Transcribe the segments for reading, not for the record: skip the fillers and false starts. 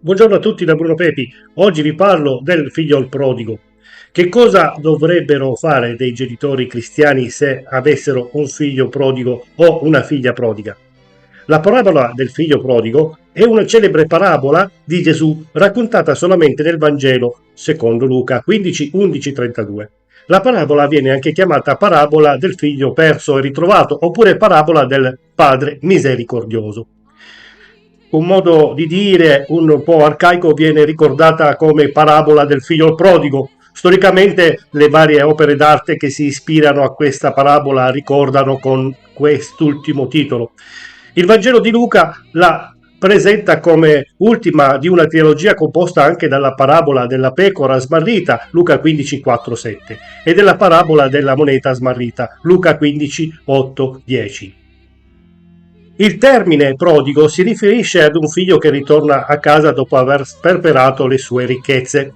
Buongiorno a tutti da Bruno Pepi. Oggi vi parlo del figlio il prodigo. Che cosa dovrebbero fare dei genitori cristiani se avessero un figlio prodigo o una figlia prodiga? La parabola del figlio prodigo è una celebre parabola di Gesù raccontata solamente nel Vangelo secondo Luca 15, 11, 32. La parabola viene anche chiamata parabola del figlio perso e ritrovato oppure parabola del padre misericordioso. Un modo di dire un po' arcaico viene ricordata come parabola del figlio prodigo. Storicamente le varie opere d'arte che si ispirano a questa parabola ricordano con quest'ultimo titolo. Il Vangelo di Luca la presenta come ultima di una trilogia composta anche dalla parabola della pecora smarrita, Luca 15, 4, 7, e della parabola della moneta smarrita, Luca 15, 8, 10. Il termine prodigo si riferisce ad un figlio che ritorna a casa dopo aver sperperato le sue ricchezze.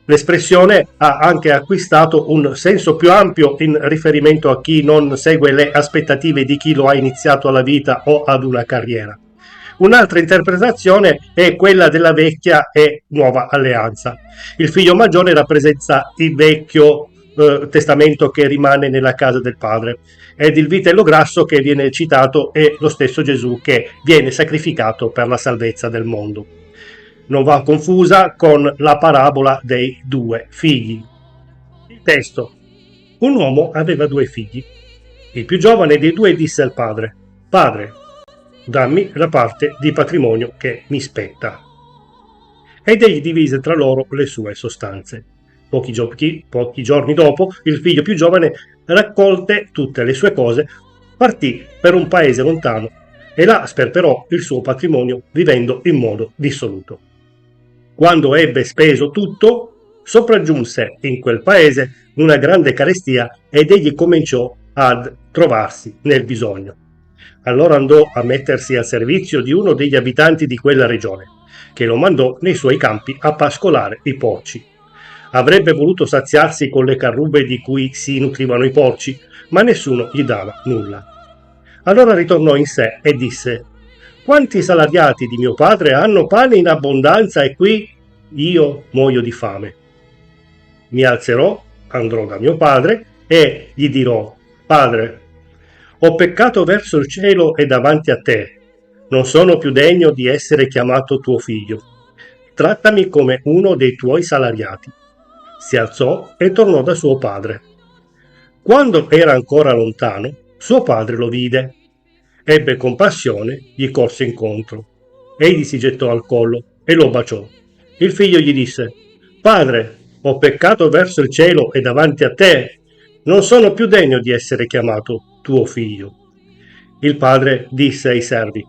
L'espressione ha anche acquistato un senso più ampio in riferimento a chi non segue le aspettative di chi lo ha iniziato alla vita o ad una carriera. Un'altra interpretazione è quella della vecchia e nuova alleanza. Il figlio maggiore rappresenta il vecchio testamento che rimane nella casa del padre ed il vitello grasso che viene citato è lo stesso Gesù che viene sacrificato per la salvezza del mondo. Non va confusa con la parabola dei due figli. Il testo. Un uomo aveva due figli. Il più giovane dei due disse al padre: Padre, dammi la parte di patrimonio che mi spetta. Ed egli divise tra loro le sue sostanze. Pochi giorni dopo, il figlio più giovane raccolte tutte le sue cose, partì per un paese lontano e là sperperò il suo patrimonio vivendo in modo dissoluto. Quando ebbe speso tutto, sopraggiunse in quel paese una grande carestia ed egli cominciò ad trovarsi nel bisogno. Allora andò a mettersi al servizio di uno degli abitanti di quella regione, che lo mandò nei suoi campi a pascolare i porci. Avrebbe voluto saziarsi con le carrubbe di cui si nutrivano i porci, ma nessuno gli dava nulla. Allora ritornò in sé e disse: Quanti salariati di mio padre hanno pane in abbondanza e qui io muoio di fame. Mi alzerò, andrò da mio padre e gli dirò: Padre, ho peccato verso il cielo e davanti a te. Non sono più degno di essere chiamato tuo figlio. Trattami come uno dei tuoi salariati. Si alzò e tornò da suo padre. Quando era ancora lontano, suo padre lo vide. Ebbe compassione, gli corse incontro. Egli si gettò al collo e lo baciò. Il figlio gli disse: Padre, ho peccato verso il cielo e davanti a te. Non sono più degno di essere chiamato tuo figlio. Il padre disse ai servi: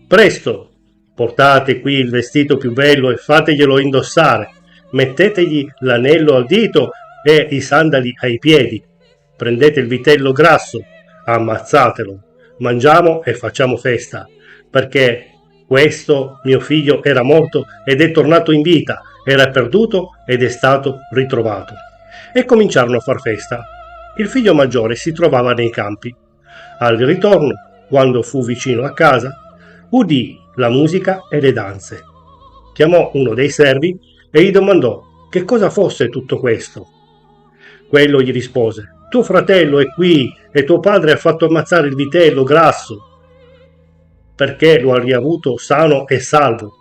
Presto, portate qui il vestito più bello e fateglielo indossare. Mettetegli l'anello al dito e i sandali ai piedi. Prendete il vitello grasso, ammazzatelo. Mangiamo e facciamo festa, perché questo mio figlio era morto ed è tornato in vita, era perduto ed è stato ritrovato. E cominciarono a far festa. Il figlio maggiore si trovava nei campi. Al ritorno, quando fu vicino a casa, udì la musica e le danze. Chiamò uno dei servi e gli domandò che cosa fosse tutto questo. Quello gli rispose: Tuo fratello è qui e tuo padre ha fatto ammazzare il vitello grasso perché lo ha riavuto sano e salvo.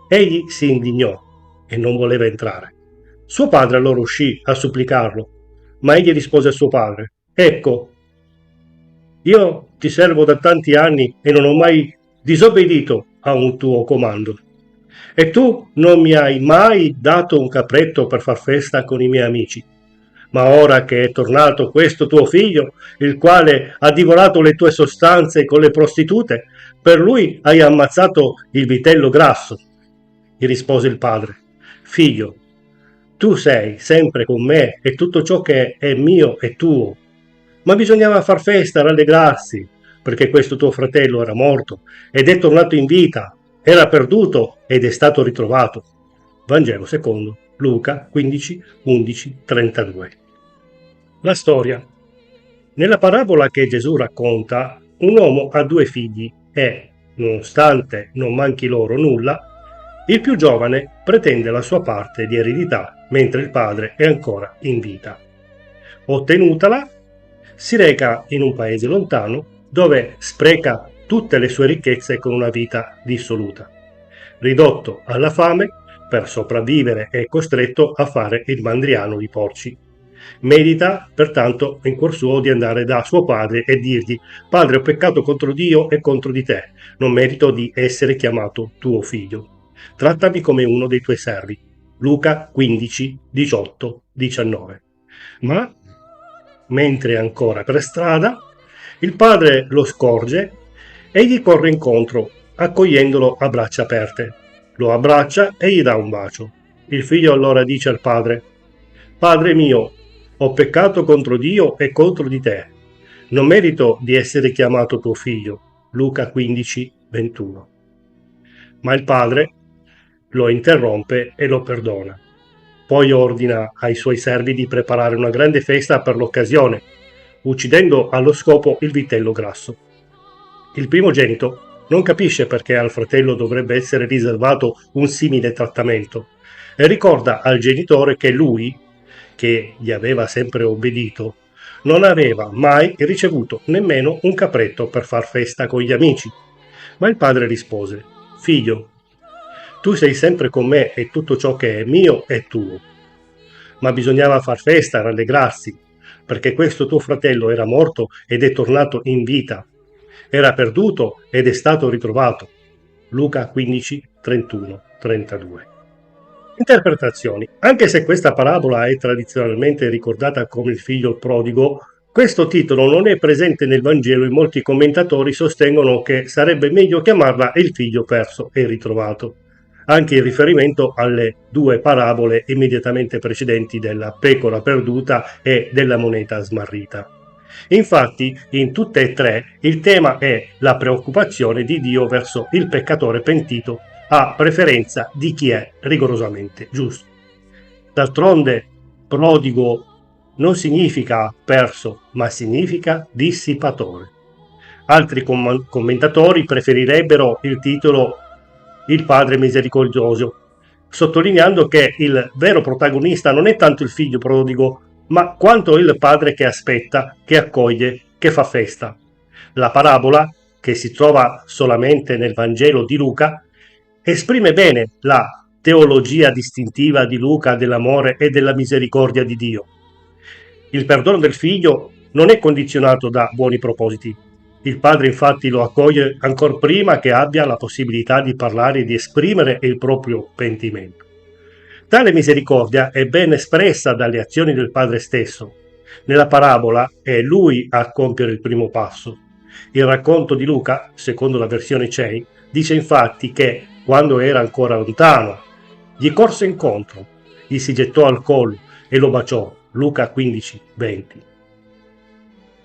Egli si indignò e non voleva entrare. Suo padre allora uscì a supplicarlo, ma egli rispose a suo padre: Ecco, io ti servo da tanti anni e non ho mai disobbedito a un tuo comando. E tu non mi hai mai dato un capretto per far festa con i miei amici. Ma ora che è tornato questo tuo figlio, il quale ha divorato le tue sostanze con le prostitute, per lui hai ammazzato il vitello grasso. Gli rispose il padre: Figlio, tu sei sempre con me e tutto ciò che è mio è tuo. Ma bisognava far festa, rallegrarsi, perché questo tuo fratello era morto ed è tornato in vita, era perduto ed è stato ritrovato. Vangelo secondo Luca 15, 11, 32. La storia. Nella parabola che Gesù racconta, un uomo ha due figli e, nonostante non manchi loro nulla, Il più giovane pretende la sua parte di eredità mentre il padre è ancora in vita. Ottenutala, si reca in un paese lontano dove spreca tutte le sue ricchezze con una vita dissoluta. Ridotto alla fame, per sopravvivere è costretto a fare il mandriano di porci. Medita pertanto in cuor suo di andare da suo padre e dirgli: Padre, ho peccato contro Dio e contro di te, non merito di essere chiamato tuo figlio. Trattami come uno dei tuoi servi. Luca 15, 18, 19. Ma, mentre è ancora per strada, il padre lo scorge e gli corre incontro, accogliendolo a braccia aperte. Lo abbraccia e gli dà un bacio. Il figlio allora dice al padre: Padre mio, ho peccato contro Dio e contro di te. Non merito di essere chiamato tuo figlio. Luca 15, 21. Ma il padre lo interrompe e lo perdona. Poi ordina ai suoi servi di preparare una grande festa per l'occasione, uccidendo allo scopo il vitello grasso. Il primogenito non capisce perché al fratello dovrebbe essere riservato un simile trattamento e ricorda al genitore che lui, che gli aveva sempre obbedito, non aveva mai ricevuto nemmeno un capretto per far festa con gli amici. Ma il padre rispose: Figlio, tu sei sempre con me e tutto ciò che è mio è tuo. Ma bisognava far festa, rallegrarsi, perché questo tuo fratello era morto ed è tornato in vita. Era perduto ed è stato ritrovato. Luca 15, 31, 32. Interpretazioni. Anche se questa parabola è tradizionalmente ricordata come il figlio prodigo, questo titolo non è presente nel Vangelo e molti commentatori sostengono che sarebbe meglio chiamarla il figlio perso e ritrovato, anche in riferimento alle due parabole immediatamente precedenti della pecora perduta e della moneta smarrita. Infatti, in tutte e tre il tema è la preoccupazione di Dio verso il peccatore pentito a preferenza di chi è rigorosamente giusto. D'altronde, prodigo non significa perso, ma significa dissipatore. Altri commentatori preferirebbero il titolo Il Padre Misericordioso, sottolineando che il vero protagonista non è tanto il figlio prodigo, ma quanto il padre che aspetta, che accoglie, che fa festa. La parabola, che si trova solamente nel Vangelo di Luca, esprime bene la teologia distintiva di Luca dell'amore e della misericordia di Dio. Il perdono del figlio non è condizionato da buoni propositi. Il padre infatti lo accoglie ancor prima che abbia la possibilità di parlare e di esprimere il proprio pentimento. Tale misericordia è ben espressa dalle azioni del padre stesso. Nella parabola è lui a compiere il primo passo. Il racconto di Luca, secondo la versione CEI, dice infatti che, quando era ancora lontano, gli corse incontro, gli si gettò al collo e lo baciò. Luca 15, 20.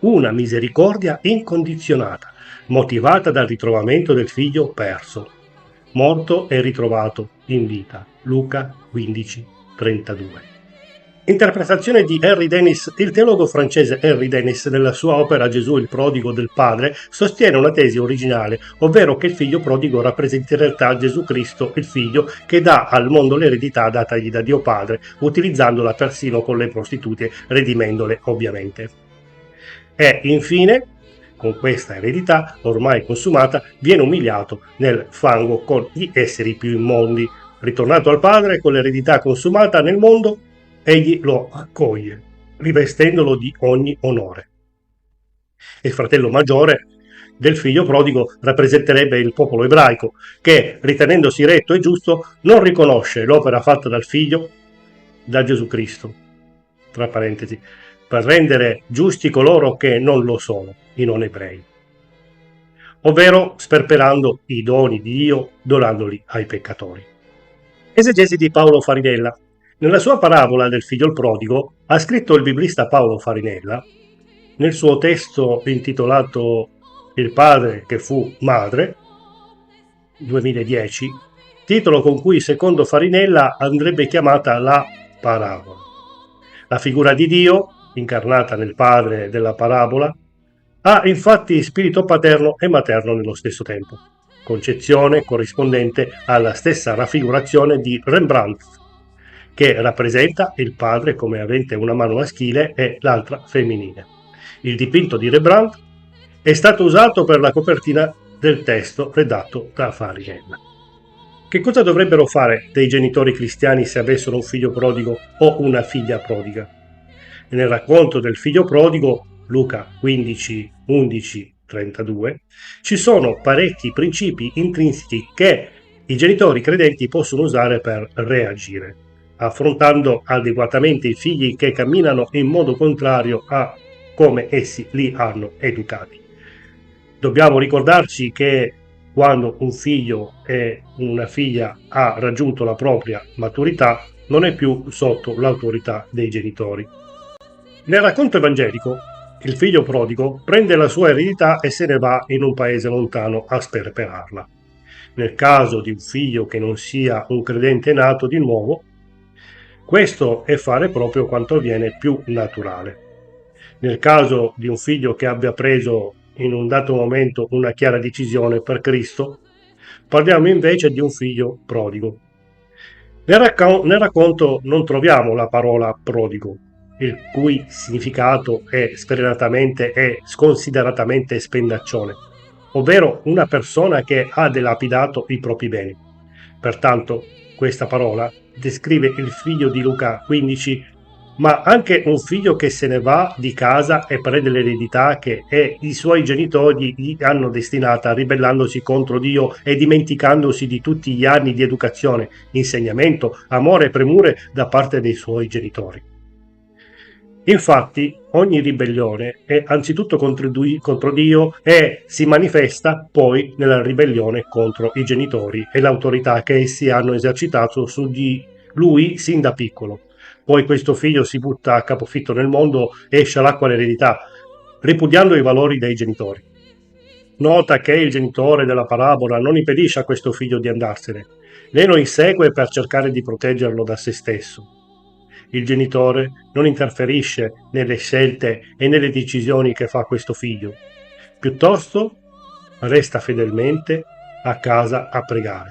Una misericordia incondizionata, motivata dal ritrovamento del figlio perso, morto e ritrovato in vita. Luca 15, 32. Interpretazione di Henry Dennis. Il teologo francese Henry Dennis, nella sua opera Gesù il prodigo del Padre, sostiene una tesi originale, ovvero che il figlio prodigo rappresenta in realtà Gesù Cristo, il figlio, che dà al mondo l'eredità datagli da Dio Padre, utilizzandola persino con le prostitute, redimendole ovviamente. E infine, con questa eredità ormai consumata, viene umiliato nel fango con gli esseri più immondi. Ritornato al Padre con l'eredità consumata nel mondo, egli lo accoglie, rivestendolo di ogni onore. Il fratello maggiore del figlio prodigo rappresenterebbe il popolo ebraico, che, ritenendosi retto e giusto, non riconosce l'opera fatta dal figlio, da Gesù Cristo, tra parentesi, per rendere giusti coloro che non lo sono, i non ebrei, ovvero sperperando i doni di Dio, donandoli ai peccatori. Esegesi di Paolo Farinella. Nella sua parabola del figlio prodigo ha scritto il biblista Paolo Farinella, nel suo testo intitolato Il padre che fu madre, 2010, titolo con cui secondo Farinella andrebbe chiamata la parabola. La figura di Dio, incarnata nel padre della parabola, ha infatti spirito paterno e materno nello stesso tempo. concezione corrispondente alla stessa raffigurazione di Rembrandt, che rappresenta il padre come avente una mano maschile e l'altra femminile. Il dipinto di Rembrandt è stato usato per la copertina del testo redatto da Fariel. Che cosa dovrebbero fare dei genitori cristiani se avessero un figlio prodigo o una figlia prodiga? Nel racconto del figlio prodigo, Luca 15, 11, 32, ci sono parecchi principi intrinseci che i genitori credenti possono usare per reagire, affrontando adeguatamente i figli che camminano in modo contrario a come essi li hanno educati. Dobbiamo ricordarci che quando un figlio e una figlia ha raggiunto la propria maturità, non è più sotto l'autorità dei genitori. Nel racconto evangelico, il figlio prodigo prende la sua eredità e se ne va in un paese lontano a sperperarla. Nel caso di un figlio che non sia un credente nato di nuovo, questo è fare proprio quanto viene più naturale. Nel caso di un figlio che abbia preso in un dato momento una chiara decisione per Cristo, parliamo invece di un figlio prodigo. Nel racconto non troviamo la parola prodigo, il cui significato è sfrenatamente e sconsideratamente spendaccione, ovvero una persona che ha dilapidato i propri beni. Pertanto, questa parola descrive il figlio di Luca 15, ma anche un figlio che se ne va di casa e prende l'eredità che i suoi genitori gli hanno destinata, ribellandosi contro Dio e dimenticandosi di tutti gli anni di educazione, insegnamento, amore e premure da parte dei suoi genitori. Infatti, ogni ribellione è anzitutto contro Dio e si manifesta poi nella ribellione contro i genitori e l'autorità che essi hanno esercitato su di lui sin da piccolo. Poi questo figlio si butta a capofitto nel mondo e esce all'acqua l'eredità, ripudiando i valori dei genitori. Nota che il genitore della parabola non impedisce a questo figlio di andarsene, né lo insegue per cercare di proteggerlo da se stesso. Il genitore non interferisce nelle scelte e nelle decisioni che fa questo figlio, piuttosto resta fedelmente a casa a pregare.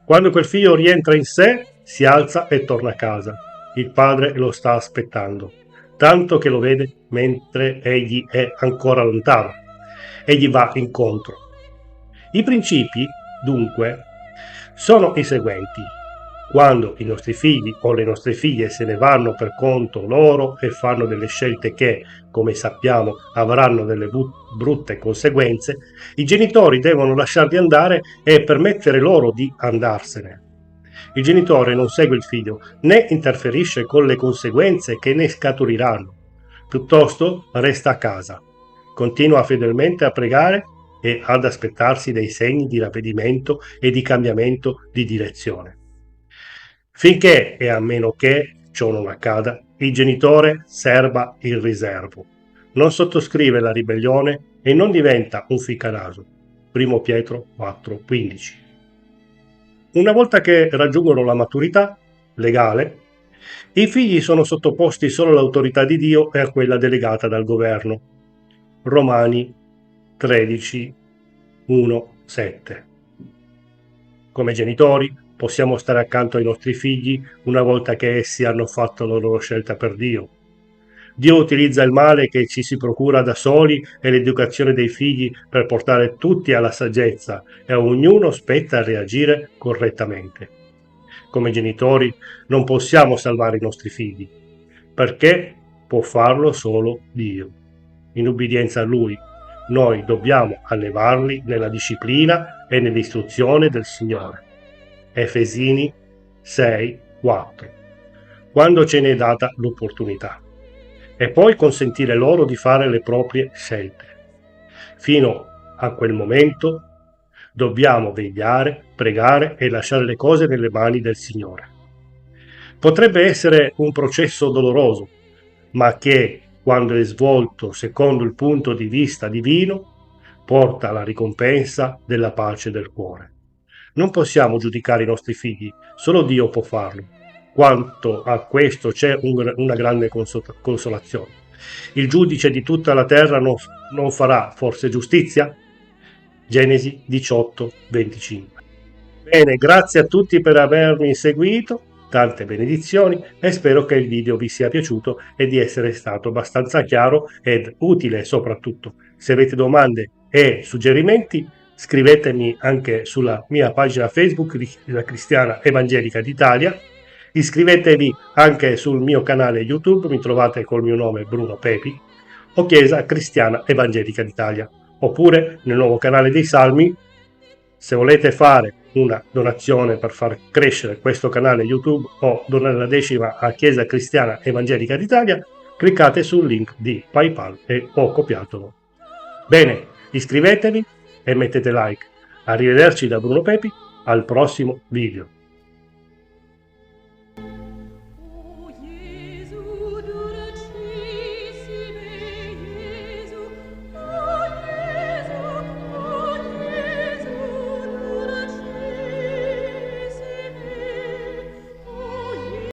Quando quel figlio rientra in sé, si alza e torna a casa. Il padre lo sta aspettando, tanto che lo vede mentre egli è ancora lontano e gli va incontro. I principi, dunque, sono i seguenti. Quando i nostri figli o le nostre figlie se ne vanno per conto loro e fanno delle scelte che, come sappiamo, avranno delle brutte conseguenze, i genitori devono lasciarli andare e permettere loro di andarsene. Il genitore non segue il figlio, né interferisce con le conseguenze che ne scaturiranno. Piuttosto resta a casa, continua fedelmente a pregare e ad aspettarsi dei segni di ravvedimento e di cambiamento di direzione. Finché e a meno che ciò non accada, il genitore serba il riservo, non sottoscrive la ribellione e non diventa un ficcanaso. 1 Pietro 4,15. Una volta che raggiungono la maturità legale, i figli sono sottoposti solo all'autorità di Dio e a quella delegata dal governo. Romani 13, 1, 7. Come genitori possiamo stare accanto ai nostri figli una volta che essi hanno fatto la loro scelta per Dio. Dio utilizza il male che ci si procura da soli e l'educazione dei figli per portare tutti alla saggezza e a ognuno spetta reagire correttamente. Come genitori non possiamo salvare i nostri figli, perché può farlo solo Dio. In ubbidienza a Lui, noi dobbiamo allevarli nella disciplina e nell'istruzione del Signore. Efesini 6, 4. Quando ce ne è data l'opportunità. E poi consentire loro di fare le proprie scelte. Fino a quel momento dobbiamo vegliare, pregare e lasciare le cose nelle mani del Signore. Potrebbe essere un processo doloroso, ma che, quando è svolto secondo il punto di vista divino, porta alla ricompensa della pace del cuore. Non possiamo giudicare i nostri figli, solo Dio può farlo. Quanto a questo c'è una grande consolazione. Il giudice di tutta la terra non farà forse giustizia? Genesi 18:25. Bene, grazie a tutti per avermi seguito, tante benedizioni e spero che il video vi sia piaciuto e di essere stato abbastanza chiaro ed utile soprattutto. Se avete domande e suggerimenti, scrivetemi anche sulla mia pagina Facebook, la Cristiana Evangelica d'Italia. Iscrivetevi anche sul mio canale YouTube, mi trovate col mio nome Bruno Pepi, o Chiesa Cristiana Evangelica d'Italia, oppure nel nuovo canale dei Salmi. Se volete fare una donazione per far crescere questo canale YouTube o donare la decima a Chiesa Cristiana Evangelica d'Italia, cliccate sul link di PayPal e ho copiatelo. Bene, iscrivetevi e mettete like. Arrivederci da Bruno Pepi, al prossimo video.